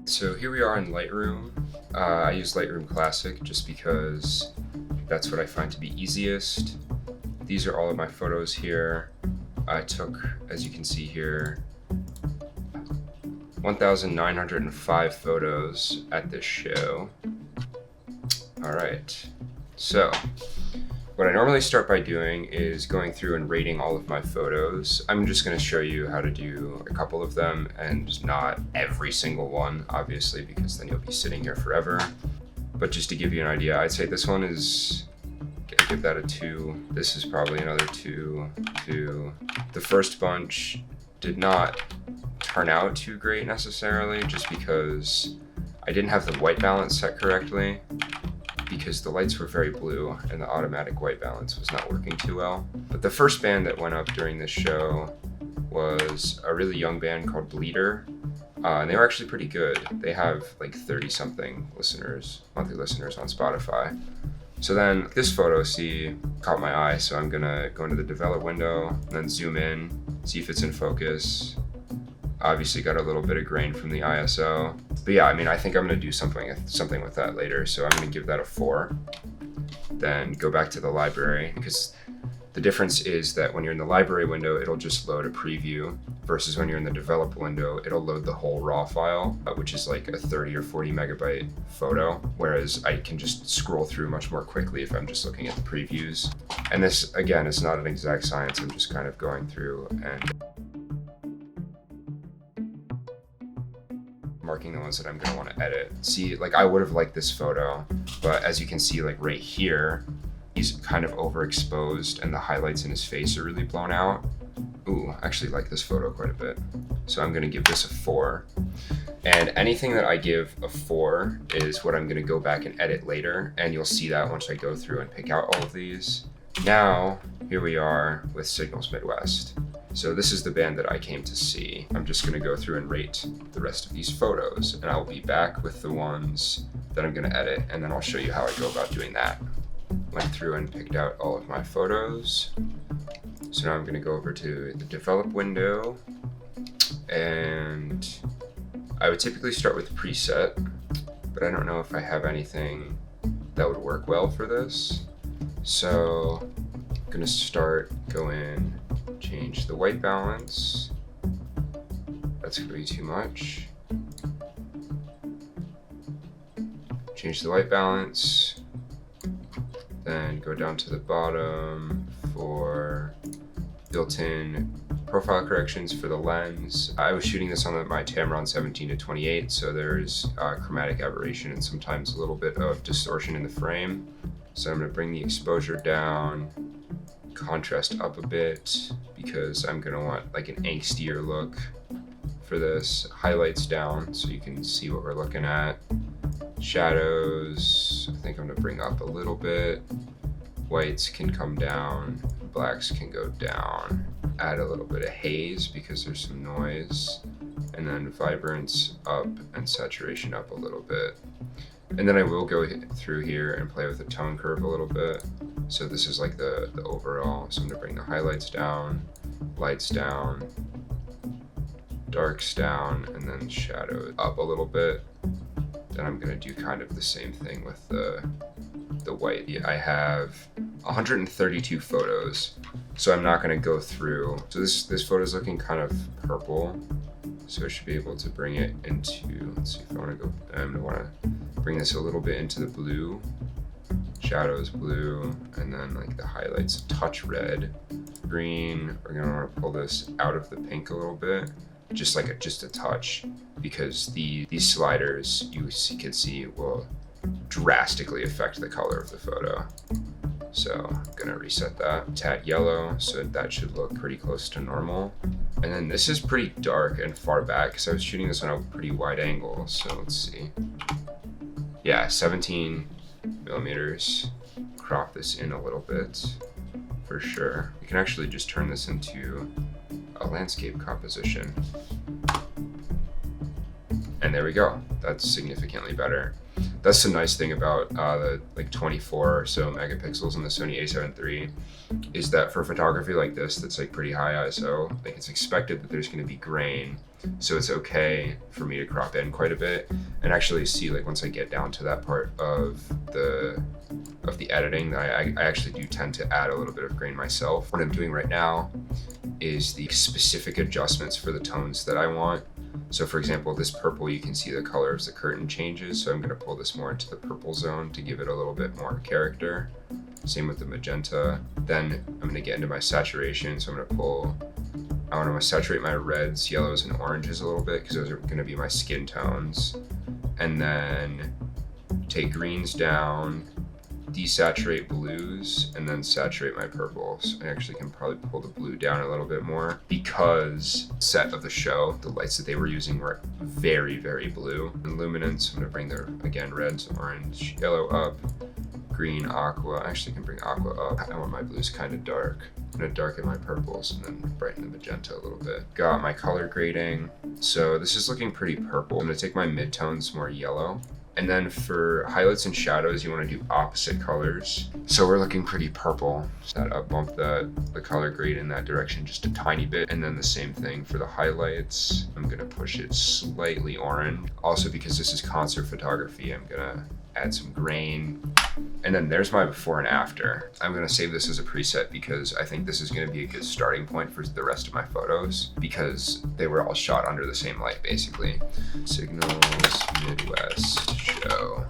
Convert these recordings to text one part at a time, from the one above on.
So here we are in Lightroom. I use Lightroom Classic just because that's what I find to be easiest. These are all of my photos here. I took, as you can see here, 1,905 photos at this show. All right, so what I normally start by doing is going through and rating all of my photos. I'm just going to show you how to do a couple of them and not every single one, obviously, because then you'll be sitting here forever. But just to give you an idea, I'd say this one is, I give that a 2. This is probably another 2. The first bunch did not turn out too great necessarily, just because I didn't have the white balance set correctly, because the lights were very blue and the automatic white balance was not working too well. But the first band that went up during this show was a really young band called Bleeder. And they were actually pretty good. They have like 30 something listeners, monthly listeners on Spotify. So then this photo, caught my eye. So I'm gonna go into the develop window and then zoom in, see if it's in focus. Obviously got a little bit of grain from the ISO. But yeah, I think I'm gonna do something with that later. So I'm gonna give that a 4. Then go back to the library, because the difference is that when you're in the library window, it'll just load a preview, versus when you're in the develop window, it'll load the whole raw file, which is like a 30 or 40 megabyte photo. Whereas I can just scroll through much more quickly if I'm just looking at the previews. And this, again, is not an exact science. I'm just kind of going through and marking the ones that I'm gonna want to edit. See, like I would have liked this photo, but as you can see, like right here, he's kind of overexposed and the highlights in his face are really blown out. Ooh, I actually like this photo quite a bit. So I'm gonna give this a 4. And anything that I give a 4 is what I'm gonna go back and edit later, and you'll see that once I go through and pick out all of these. Now, here we are with Signals Midwest. So this is the band that I came to see. I'm just gonna go through and rate the rest of these photos, and I'll be back with the ones that I'm gonna edit, and then I'll show you how I go about doing that. Went through and picked out all of my photos. So now I'm gonna go over to the develop window, and I would typically start with preset, but I don't know if I have anything that would work well for this. So I'm gonna go in, change the white balance. That's gonna be too much. Change the white balance. Then go down to the bottom for built-in profile corrections for the lens. I was shooting this on my Tamron 17-28, so there's chromatic aberration and sometimes a little bit of distortion in the frame. So I'm gonna bring the exposure down, contrast up a bit, because I'm gonna want like an angstier look for this. Highlights down so you can see what we're looking at. Shadows, I think I'm gonna bring up a little bit. Whites can come down, blacks can go down. Add a little bit of haze because there's some noise. And then vibrance up and saturation up a little bit. And then I will go through here and play with the tone curve a little bit. So this is like the overall. So I'm gonna bring the highlights down, lights down, darks down, and then shadows up a little bit. Then I'm gonna do kind of the same thing with the white. I have 132 photos, so I'm not gonna go through. So this photo is looking kind of purple, so I should be able to bring it into, let's see if I wanna go, I'm gonna wanna bring this a little bit into the blue, shadows blue, and then like the highlights a touch red. Green, we're gonna wanna pull this out of the pink a little bit, just a touch, because these sliders you can see will drastically affect the color of the photo. So I'm gonna reset that. Tad yellow, so that should look pretty close to normal. And then this is pretty dark and far back, because I was shooting this on a pretty wide angle. So let's see. Yeah, 17 millimeters. Crop this in a little bit for sure. You can actually just turn this into a landscape composition. And there we go. That's significantly better. That's the nice thing about the like 24 or so megapixels in the Sony a7 III, is that for photography like this that's like pretty high ISO, like it's expected that there's going to be grain, so it's okay for me to crop in quite a bit and actually see, like, once I get down to that part of the editing, I actually do tend to add a little bit of grain myself. What I'm doing right now is the specific adjustments for the tones that I want. So for example, this purple, you can see the color of the curtain changes, so I'm going to pull this more into the purple zone to give it a little bit more character. Same with the magenta. Then I'm going to get into my saturation, so I want to saturate my reds, yellows, and oranges a little bit because those are going to be my skin tones. And then take greens down, desaturate blues, and then saturate my purples. I actually can probably pull the blue down a little bit more because set of the show, the lights that they were using were very, very blue. And luminance, I'm going to bring their, again, reds, orange, yellow up, green, aqua. I actually can bring aqua up. I want my blues kind of dark. I'm going to darken my purples and then brighten the magenta a little bit. Got my color grading. So this is looking pretty purple. I'm going to take my midtones more yellow. And then for highlights and shadows, you want to do opposite colors. So we're looking pretty purple. So that up bump the color grade in that direction just a tiny bit. And then the same thing for the highlights. I'm going to push it slightly orange. Also, because this is concert photography, I'm going to add some grain. And then there's my before and after. I'm going to save this as a preset because I think this is going to be a good starting point for the rest of my photos because they were all shot under the same light, basically. Signals, Midwest, show.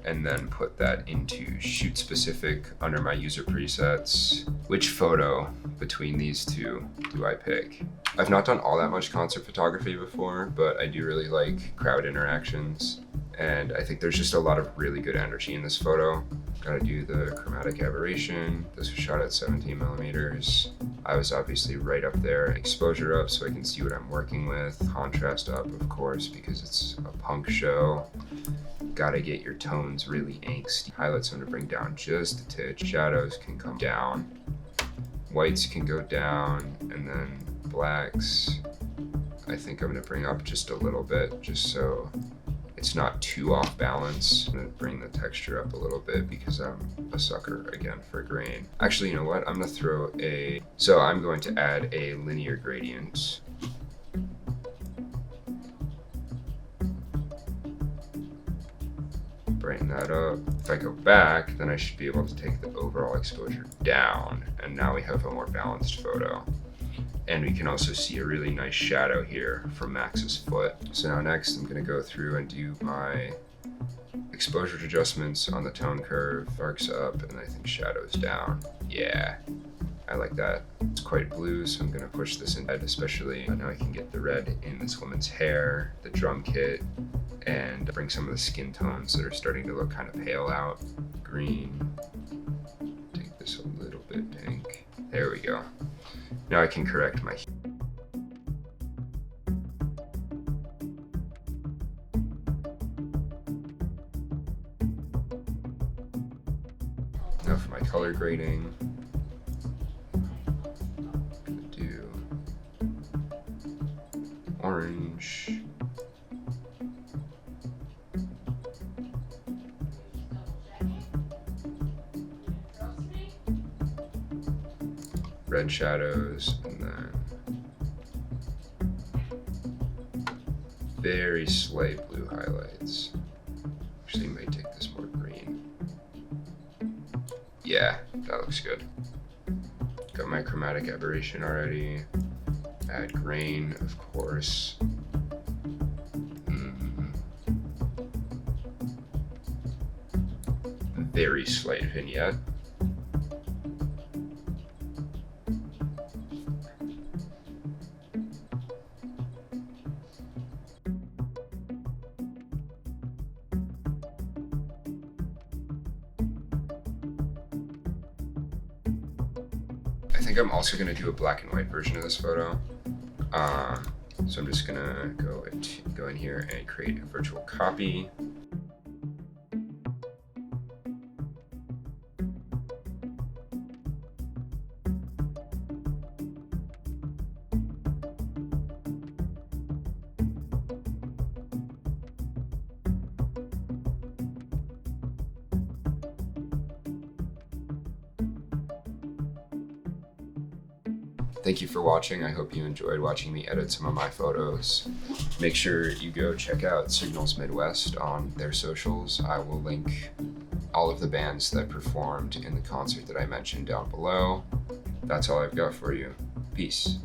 And then put that into shoot specific under my user presets. Which photo between these two do I pick? I've not done all that much concert photography before, but I do really like crowd interactions. And I think there's just a lot of really good energy in this photo. Gotta do the chromatic aberration. This was shot at 17 millimeters. I was obviously right up there. Exposure up so I can see what I'm working with. Contrast up, of course, because it's a punk show. Gotta get your tones really angsty. Highlights I'm gonna bring down just a titch. Shadows can come down. Whites can go down, and then blacks, I think I'm gonna bring up just a little bit, just so it's not too off balance. I'm gonna bring the texture up a little bit because I'm a sucker again for grain. Actually, you know what? I'm going to add a linear gradient. Brighten that up. If I go back, then I should be able to take the overall exposure down, and now we have a more balanced photo. And we can also see a really nice shadow here from Max's foot. So now next I'm gonna go through and do my exposure adjustments on the tone curve, darks up, and I think shadows down. Yeah, I like that. It's quite blue, so I'm gonna push this in red, especially now I can get the red in this woman's hair, the drum kit, and bring some of the skin tones that are starting to look kind of pale out. Green, take this a little bit pink. There we go. Now I can correct my now for my color grading. I'm gonna do orange. Red shadows, and then very slight blue highlights. Actually, may take this more green. Yeah, that looks good. Got my chromatic aberration already. Add grain, of course. Very slight vignette. I think I'm also going to do a black and white version of this photo. So I'm just going to go in here and create a virtual copy. thank you for watching. I hope you enjoyed watching me edit some of my photos. Make sure you go check out Signals Midwest on their socials. I will link all of the bands that performed in the concert that I mentioned down below. That's all I've got for you. Peace.